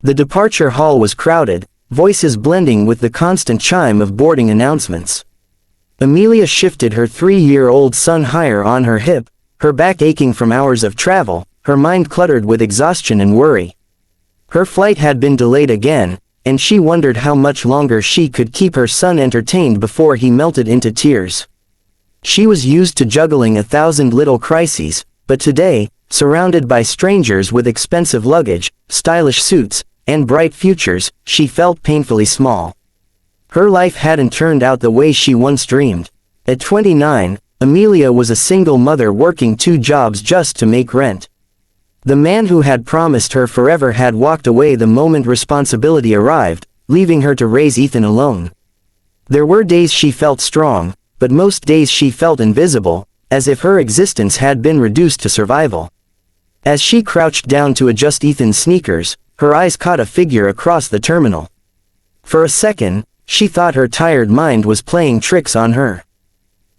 The departure hall was crowded, voices blending with the constant chime of boarding announcements. Amelia shifted her 3-year-old son higher on her hip, her back aching from hours of travel, her mind cluttered with exhaustion and worry. Her flight had been delayed again, and she wondered how much longer she could keep her son entertained before he melted into tears. She was used to juggling 1,000 little crises, but today, surrounded by strangers with expensive luggage, stylish suits, and bright futures, she felt painfully small. Her life hadn't turned out the way she once dreamed. At 29, Amelia was a single mother working 2 jobs just to make rent. The man who had promised her forever had walked away the moment responsibility arrived, leaving her to raise Ethan alone. There were days she felt strong, but most days she felt invisible, as if her existence had been reduced to survival. As she crouched down to adjust Ethan's sneakers, her eyes caught a figure across the terminal. For a second, she thought her tired mind was playing tricks on her.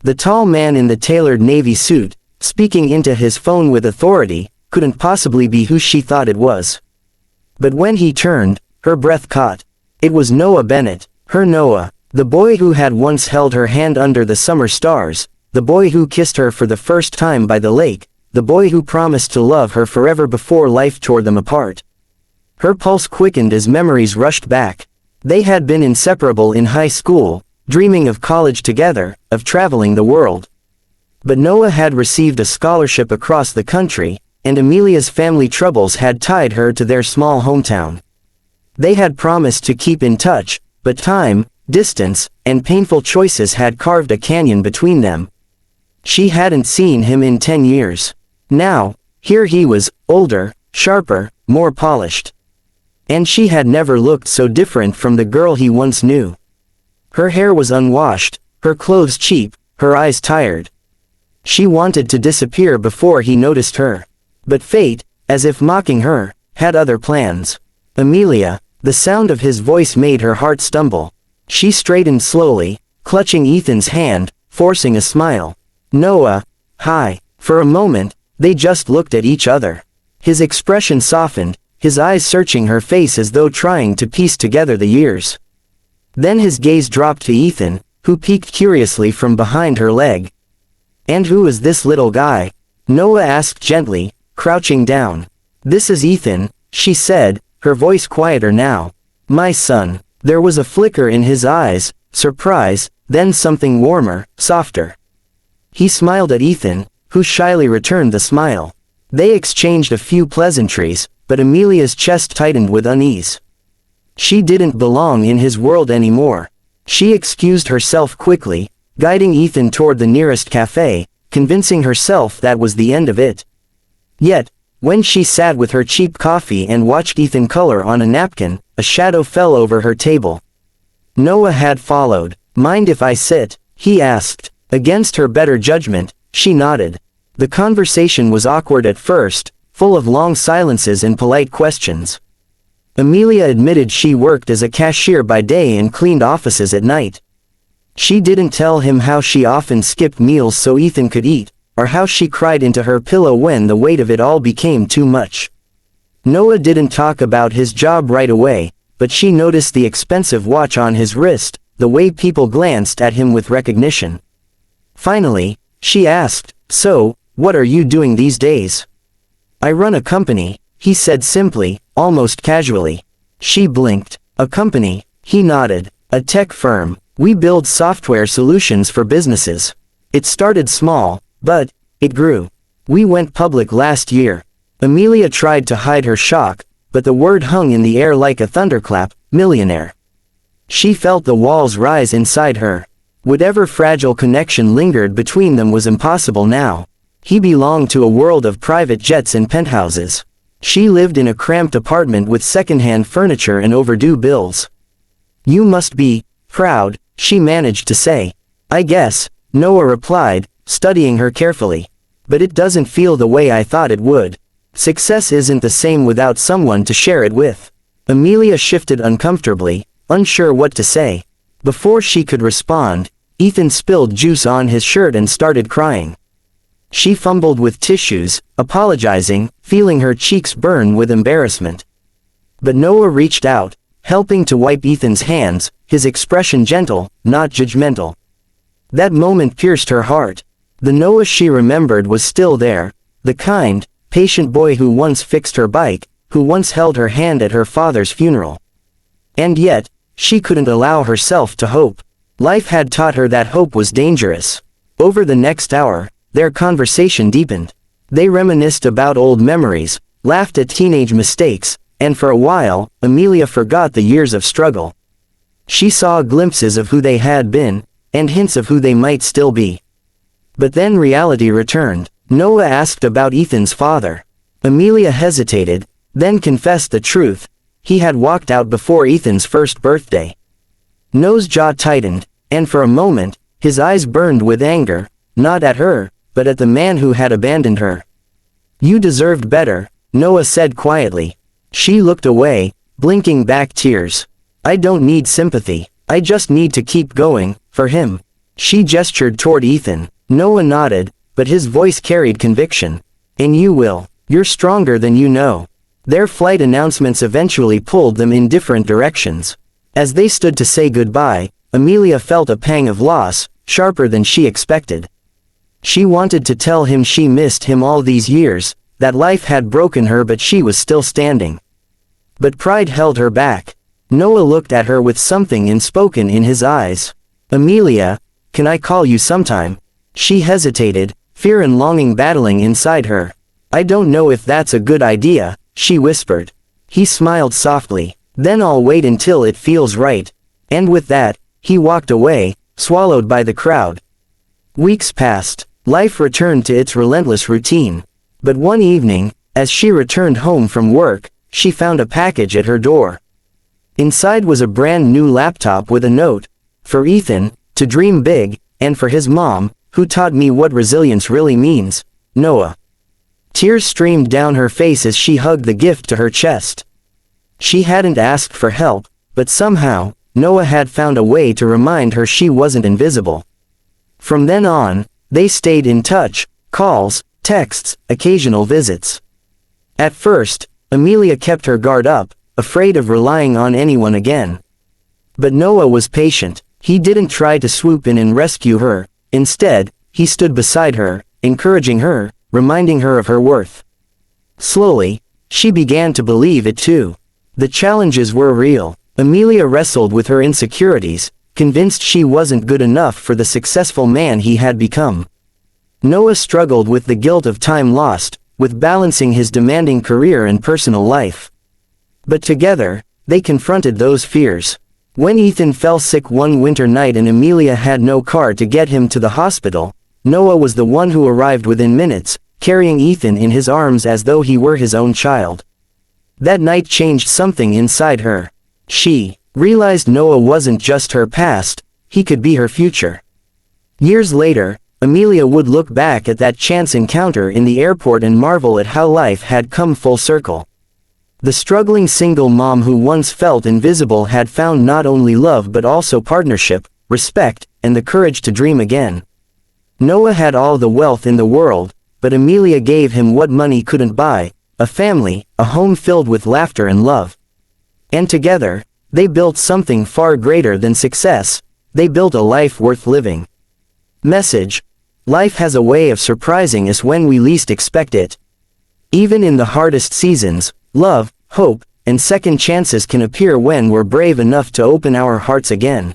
The tall man in the tailored navy suit, speaking into his phone with authority, couldn't possibly be who she thought it was. But when he turned, her breath caught. It was Noah Bennett, her Noah, the boy who had once held her hand under the summer stars, the boy who kissed her for the first time by the lake, the boy who promised to love her forever before life tore them apart. Her pulse quickened as memories rushed back. They had been inseparable in high school, dreaming of college together, of traveling the world. But Noah had received a scholarship across the country, and Amelia's family troubles had tied her to their small hometown. They had promised to keep in touch, but time, distance, and painful choices had carved a canyon between them. She hadn't seen him in 10 years. Now, here he was, older, sharper, more polished. And she had never looked so different from the girl he once knew. Her hair was unwashed, her clothes cheap, her eyes tired. She wanted to disappear before he noticed her. But fate, as if mocking her, had other plans. Amelia, the sound of his voice made her heart stumble. She straightened slowly, clutching Ethan's hand, forcing a smile. Noah, hi. For a moment, they just looked at each other. His expression softened, his eyes searching her face as though trying to piece together the years. Then his gaze dropped to Ethan, who peeked curiously from behind her leg. "And who is this little guy?" Noah asked gently, crouching down. "This is Ethan," she said, her voice quieter now. "My son." There was a flicker in his eyes, surprise, then something warmer, softer. He smiled at Ethan, who shyly returned the smile. They exchanged a few pleasantries, but Amelia's chest tightened with unease. She didn't belong in his world anymore. She excused herself quickly, guiding Ethan toward the nearest café, convincing herself that was the end of it. Yet, when she sat with her cheap coffee and watched Ethan color on a napkin, a shadow fell over her table. Noah had followed. "Mind if I sit?" he asked. Against her better judgment, she nodded. The conversation was awkward at first, full of long silences and polite questions. Amelia admitted she worked as a cashier by day and cleaned offices at night. She didn't tell him how she often skipped meals so Ethan could eat, or how she cried into her pillow when the weight of it all became too much. Noah didn't talk about his job right away, but she noticed the expensive watch on his wrist, the way people glanced at him with recognition. Finally, she asked, "So, what are you doing these days?" "I run a company," he said simply, almost casually. She blinked. "A company?" He nodded. "A tech firm. We build software solutions for businesses. It started small, but it grew. We went public last year." Amelia tried to hide her shock, but the word hung in the air like a thunderclap, Millionaire. She felt the walls rise inside her. Whatever fragile connection lingered between them was impossible now. He belonged to a world of private jets and penthouses. She lived in a cramped apartment with secondhand furniture and overdue bills. "You must be proud," she managed to say. "I guess," Noah replied, studying her carefully. "But it doesn't feel the way I thought it would. Success isn't the same without someone to share it with." Amelia shifted uncomfortably, unsure what to say. Before she could respond, Ethan spilled juice on his shirt and started crying. She fumbled with tissues, apologizing, feeling her cheeks burn with embarrassment. But Noah reached out, helping to wipe Ethan's hands, his expression gentle, not judgmental. That moment pierced her heart. The Noah she remembered was still there, the kind, patient boy who once fixed her bike, who once held her hand at her father's funeral. And yet, she couldn't allow herself to hope. Life had taught her that hope was dangerous. Over the next hour, their conversation deepened. They reminisced about old memories, laughed at teenage mistakes, and for a while, Amelia forgot the years of struggle. She saw glimpses of who they had been, and hints of who they might still be. But then reality returned. Noah asked about Ethan's father. Amelia hesitated, then confessed the truth. He had walked out before Ethan's first birthday. Noah's jaw tightened, and for a moment, his eyes burned with anger, not at her, but at the man who had abandoned her. "You deserved better," Noah said quietly. She looked away, blinking back tears. "I don't need sympathy. I just need to keep going, for him." She gestured toward Ethan. Noah nodded, but his voice carried conviction. "And you will. You're stronger than you know." Their flight announcements eventually pulled them in different directions. As they stood to say goodbye, Amelia felt a pang of loss, sharper than she expected. She wanted to tell him she missed him all these years, that life had broken her but she was still standing. But pride held her back. Noah looked at her with something unspoken in his eyes. "Amelia, can I call you sometime?" She hesitated, fear and longing battling inside her. "I don't know if that's a good idea," she whispered. He smiled softly. "Then I'll wait until it feels right." And with that, he walked away, swallowed by the crowd. Weeks passed. Life returned to its relentless routine. But one evening, as she returned home from work, she found a package at her door. Inside was a brand new laptop with a note. "For Ethan, to dream big, and for his mom, who taught me what resilience really means, Noah." Tears streamed down her face as she hugged the gift to her chest. She hadn't asked for help, but somehow, Noah had found a way to remind her she wasn't invisible. From then on, they stayed in touch, calls, texts, occasional visits. At first, Amelia kept her guard up, afraid of relying on anyone again. But Noah was patient. He didn't try to swoop in and rescue her. Instead, he stood beside her, encouraging her, reminding her of her worth. Slowly, she began to believe it too. The challenges were real. Amelia wrestled with her insecurities, convinced she wasn't good enough for the successful man he had become. Noah struggled with the guilt of time lost, with balancing his demanding career and personal life. But together, they confronted those fears. When Ethan fell sick one winter night and Amelia had no car to get him to the hospital, Noah was the one who arrived within minutes, carrying Ethan in his arms as though he were his own child. That night changed something inside her. She realized Noah wasn't just her past, he could be her future. Years later, Amelia would look back at that chance encounter in the airport and marvel at how life had come full circle. The struggling single mom who once felt invisible had found not only love but also partnership, respect, and the courage to dream again. Noah had all the wealth in the world, but Amelia gave him what money couldn't buy, a family, a home filled with laughter and love. And together, they built something far greater than success. They built a life worth living. Message: life has a way of surprising us when we least expect it. Even in the hardest seasons, love, hope, and second chances can appear when we're brave enough to open our hearts again.